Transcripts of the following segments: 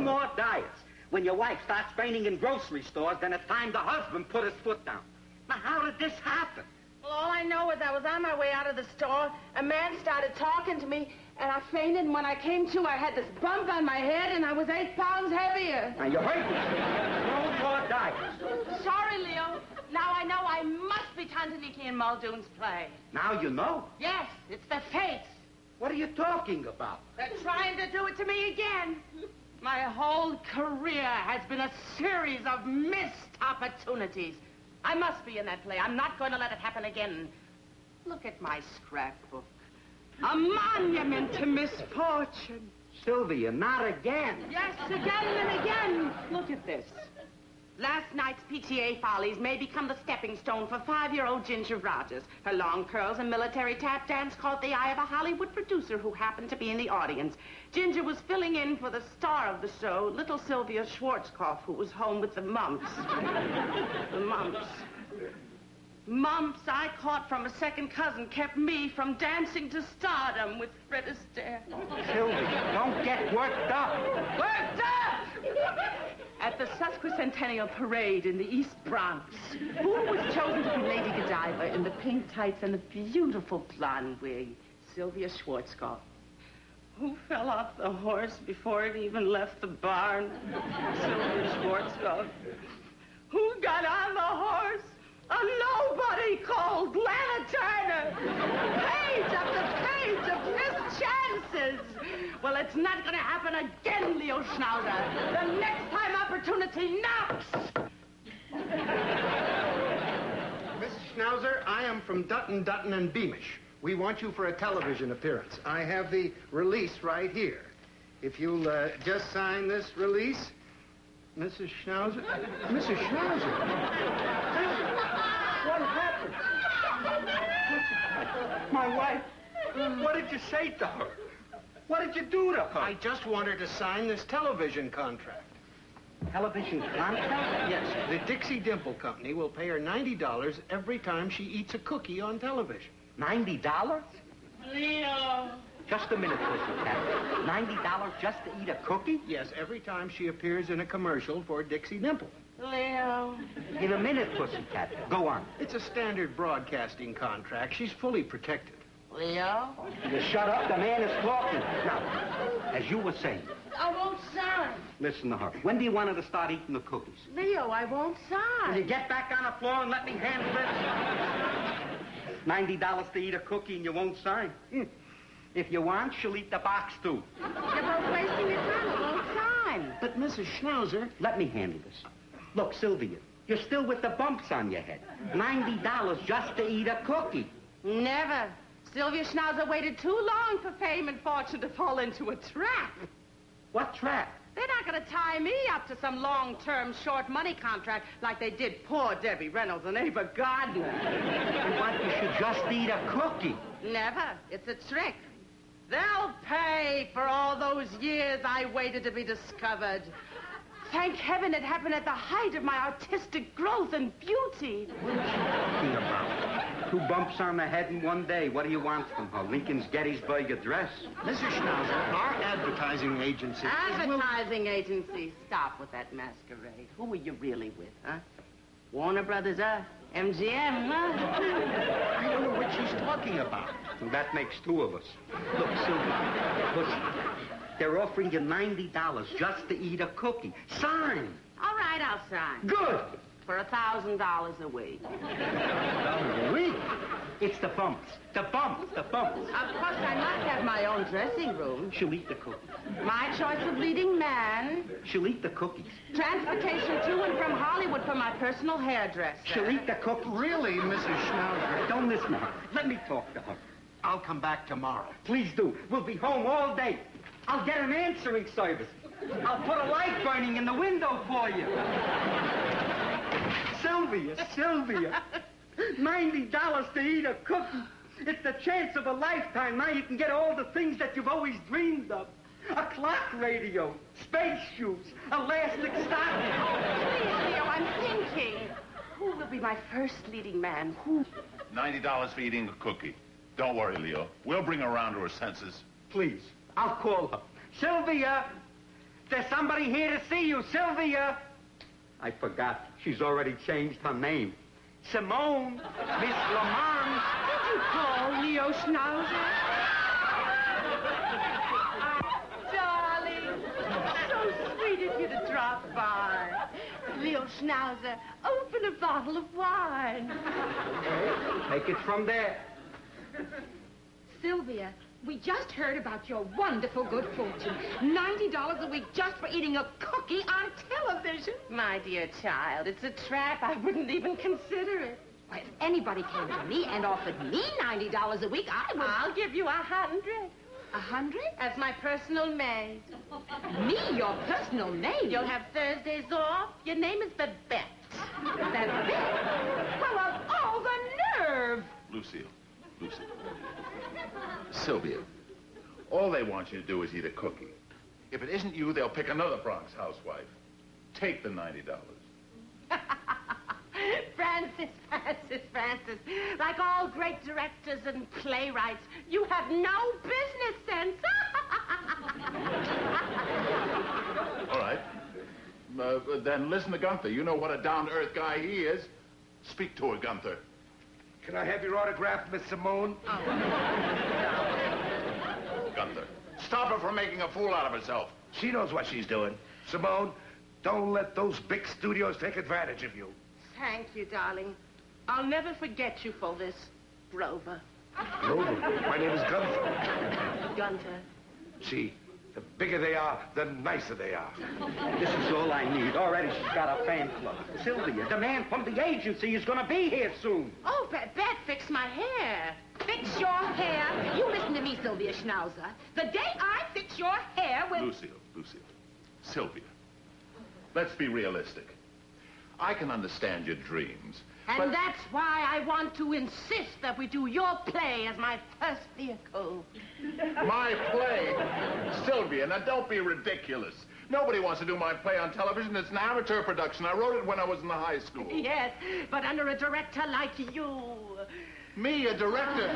more diets. When your wife starts fainting in grocery stores, then it's time the husband put his foot down. Now, how did this happen? Well, all I know is I was on my way out of the store. A man started talking to me, and I fainted, and when I came to, I had this bump on my head, and I was 8 pounds heavier. Now, you hurt me. No more diets. Sorry, Leo. Now I know I must be Tantaniki in Muldoon's play. Now you know? Yes, it's the fates. What are you talking about? They're trying to do it to me again. My whole career has been a series of missed opportunities. I must be in that play. I'm not going to let it happen again. Look at my scrapbook. A monument to misfortune. Sylvia, not again. Yes, again and again. Look at this. Last night's PTA follies may become the stepping stone for 5-year-old Ginger Rogers. Her long curls and military tap dance caught the eye of a Hollywood producer who happened to be in the audience. Ginger was filling in for the star of the show, little Sylvia Schwarzkopf, who was home with the mumps. The mumps. Mumps I caught from a second cousin kept me from dancing to stardom with Fred Astaire. Sylvia, don't get worked up. Worked up! At the sesquicentennial parade in the East Bronx, who was chosen to be Lady Godiva in the pink tights and the beautiful blonde wig? Sylvia Schwarzkopf. Who fell off the horse before it even left the barn? Sylvia Schwarzkopf. Who got on the horse? A nobody called Lana Turner. Page after page of missed chances. Well, it's not going to happen again, Leo Schnauzer. The next time opportunity knocks. Mrs. Schnauzer, I am from Dutton, Dutton, and Beamish. We want you for a television appearance. I have the release right here. If you'll just sign this release, Mrs. Schnauzer. Mrs. Schnauzer. What happened? My wife. What did you say to her? What did you do to her? I just want her to sign this television contract. Television contract? Yes. The Dixie Dimple Company will pay her $90 every time she eats a cookie on television. $90? Leo. Just a minute, Pussycat. $90 just to eat a cookie? Yes, every time she appears in a commercial for Dixie Dimple. Leo. In a minute, Pussycat. Go on. It's a standard broadcasting contract. She's fully protected. Leo. You shut up. The man is talking. Now, as you were saying. I won't sign. Listen to her. When do you want her to start eating the cookies? Leo, I won't sign. Will you get back on the floor and let me handle this? $90 to eat a cookie and you won't sign? If you want, she'll eat the box, too. You're both wasting your time. I won't sign. But, Mrs. Schnauzer... Let me handle this. Look, Sylvia, you're still with the bumps on your head. $90 just to eat a cookie. Never. Sylvia Schnauzer waited too long for fame and fortune to fall into a trap. What trap? They're not going to tie me up to some long-term short money contract like they did poor Debbie Reynolds and Ava Gardner. You want you should just eat a cookie. Never. It's a trick. They'll pay for all those years I waited to be discovered. Thank heaven it happened at the height of my artistic growth and beauty. What are you talking about? 2 bumps on the head in one day. What do you want from her? Lincoln's Gettysburg Address? Mrs. Schnauzer, our advertising agency... Advertising agency. Stop with that masquerade. Who are you really with, huh? Warner Brothers, MGM, huh? I don't know what she's talking about. And that makes 2 of us. Look, Sylvia, listen. They're offering you $90 just to eat a cookie. Sign. All right, I'll sign. Good. For $1,000 a week. $1,000 a week? It's the bumps. The bumps. The bumps. Of course, I must have my own dressing room. She'll eat the cookies. My choice of leading man. She'll eat the cookies. Transportation to and from Hollywood for my personal hairdresser. She'll eat the cookies. Really, Mrs. Schnauzer? Don't listen to her. Let me talk to her. I'll come back tomorrow. Please do. We'll be home all day. I'll get an answering service. I'll put a light burning in the window for you. Sylvia. $90 to eat a cookie. It's the chance of a lifetime. Now you can get all the things that you've always dreamed of. A clock radio, space shoes, elastic stockings. Please, Leo, I'm thinking. Who will be my first leading man? Who? $90 for eating a cookie. Don't worry, Leo. We'll bring her around to her senses. Please, I'll call her. Sylvia, There's somebody here to see you, Sylvia. I forgot. She's already changed her name. Simone. Miss Lamont. Did you call Leo Schnauzer? Darling, so sweet of you to drop by. Leo Schnauzer, open a bottle of wine. Take it from there. Sylvia, we just heard about your wonderful good fortune. $90 a week just for eating a cookie on television. My dear child, it's a trap. I wouldn't even consider it. Why, if anybody came to me and offered me $90 a week, I would... I'll give you 100. 100? As my personal maid. Me, your personal maid? You'll have Thursdays off. Your name is Babette. Babette? Well, of all the nerve! Lucille. Sylvia, all they want you to do is eat a cookie. If it isn't you, they'll pick another Bronx housewife. Take the $90. Francis. Like all great directors and playwrights, you have no business sense. All right. Then listen to Gunther. You know what a down-to-earth guy he is. Speak to her, Gunther. Can I have your autograph, Miss Simone? Gunther, stop her from making a fool out of herself. She knows what she's doing. Simone, don't let those big studios take advantage of you. Thank you, darling. I'll never forget you for this, Grover. Grover, my name is Gunther. Gunther. See, the bigger they are, the nicer they are. This is all I need. Already she's got a fan club. Sylvia, the man from the agency is going to be here soon. Oh, Babette, fix my hair. Fix your hair? You listen to me, Sylvia Schnauzer. The day I fix your hair will... Lucille. Sylvia, let's be realistic. I can understand your dreams, And that's why I want to insist that we do your play as my first vehicle. My play? Sylvia, now don't be ridiculous. Nobody wants to do my play on television. It's an amateur production. I wrote it when I was in the high school. Yes, but under a director like you. Me, a director?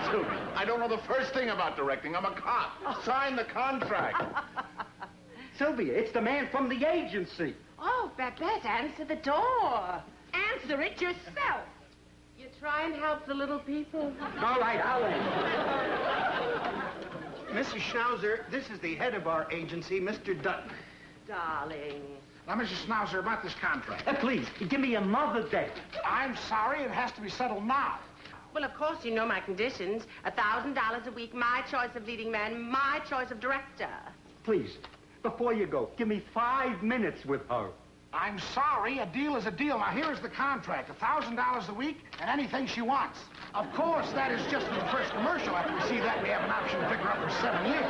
Sylvia, I don't know the first thing about directing. I'm a cop. Sign the contract. Sylvia, it's the man from the agency. Oh, Babette, answer the door. Answer it yourself. You try and help the little people. All right, I'll answer. Mrs. Schnauzer, this is the head of our agency, Mr. Dutton. Darling. Now, Mrs. Schnauzer, about this contract. Please, give me another day. I'm sorry, it has to be settled now. Well, of course, you know my conditions. $1,000 a week, my choice of leading man, my choice of director. Please, before you go, give me 5 minutes with her. I'm sorry, a deal is a deal. Now, here's the contract. $1,000 a week and anything she wants. Of course, that is just for the first commercial. After we see that, we have an option to pick her up for 7 years.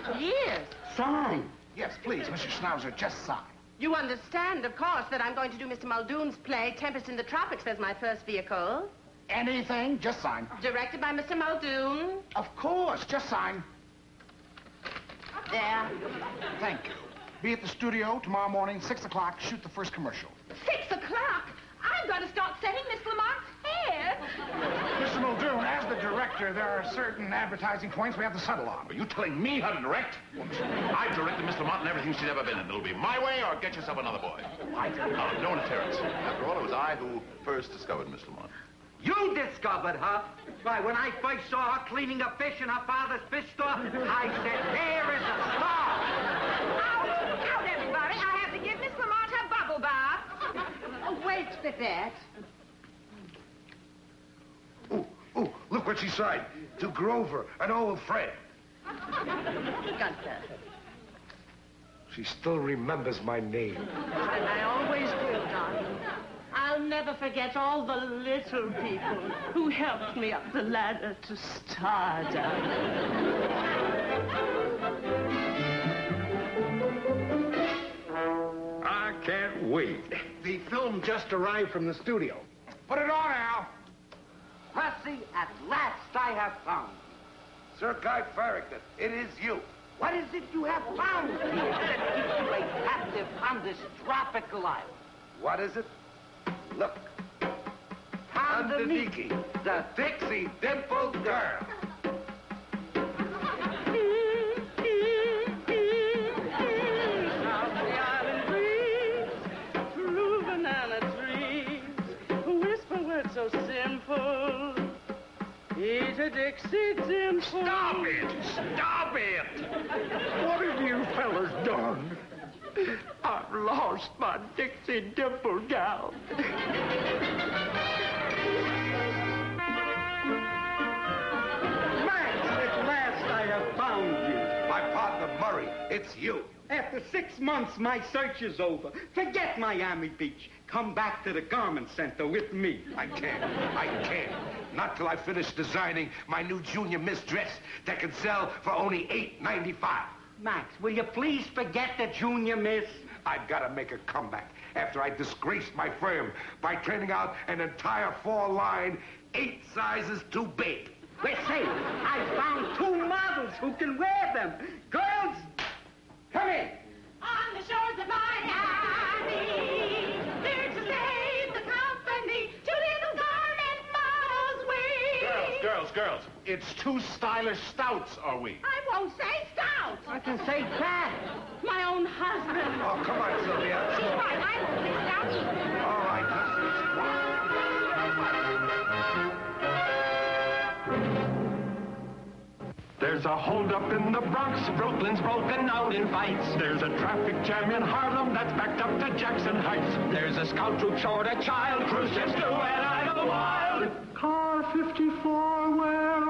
7 years? Sign. Yes, please, Mrs. Schnauzer, just sign. You understand, of course, that I'm going to do Mr. Muldoon's play, Tempest in the Tropics, as my first vehicle. Anything, just sign. Directed by Mr. Muldoon. Of course, just sign. There. Thank you. Be at the studio tomorrow morning, 6 o'clock, shoot the first commercial. 6 o'clock? I've got to start setting Miss Lamont's hair. Mr. Muldoon, as the director, there are certain advertising points we have to settle on. Are you telling me how to direct? I've directed Mr. Lamont in everything she's ever been in. It'll be my way or get yourself another boy. No interference. After all, it was I who first discovered Mr. Lamont. You discovered her? Why, when I first saw her cleaning a fish in her father's fish store, I said, there is a star. Out, everybody. I have to give Miss Lamont her bubble bath. Oh, wait, Babette. Ooh, look what she signed. To Grover, an old friend. Gunther. She still remembers my name. And I always will, darling. I'll never forget all the little people who helped me up the ladder to stardom. I can't wait. The film just arrived from the studio. Put it on, Al. Percy, at last I have found. Sir Guy Farrington, it is you. What is it you have found here that keeps you a captive on this tropical island? What is it? Look. Underneath the Dixie Dimpled Girl. Dixie dimple. Stop it! Stop it! What have you fellas done? I've lost my Dixie dimple gown. Max, at last I have found you. My partner, Murray, it's you. After 6 months, my search is over. Forget Miami Beach. Come back to the garment center with me. I can't. Not till I finish designing my new junior miss dress that can sell for only $8.95. Max, will you please forget the junior miss? I've got to make a comeback after I disgraced my firm by turning out an entire fall line 8 sizes too big. Well, say, I found 2 models who can wear them. Girls, come in. On the shores of Miami, there to save the company, 2 little garment models we. Girls, it's 2 stylish stouts, are we? I won't say stout. I can say fat. My own husband. Oh, come on, Sylvia. She's right, I won't say stout either. All right, There's a holdup in the Bronx. Brooklyn's broken out in fights. There's a traffic jam in Harlem that's backed up to Jackson Heights. There's a scout troop short a child. Cruise ships do and Idlewild. Car 54, where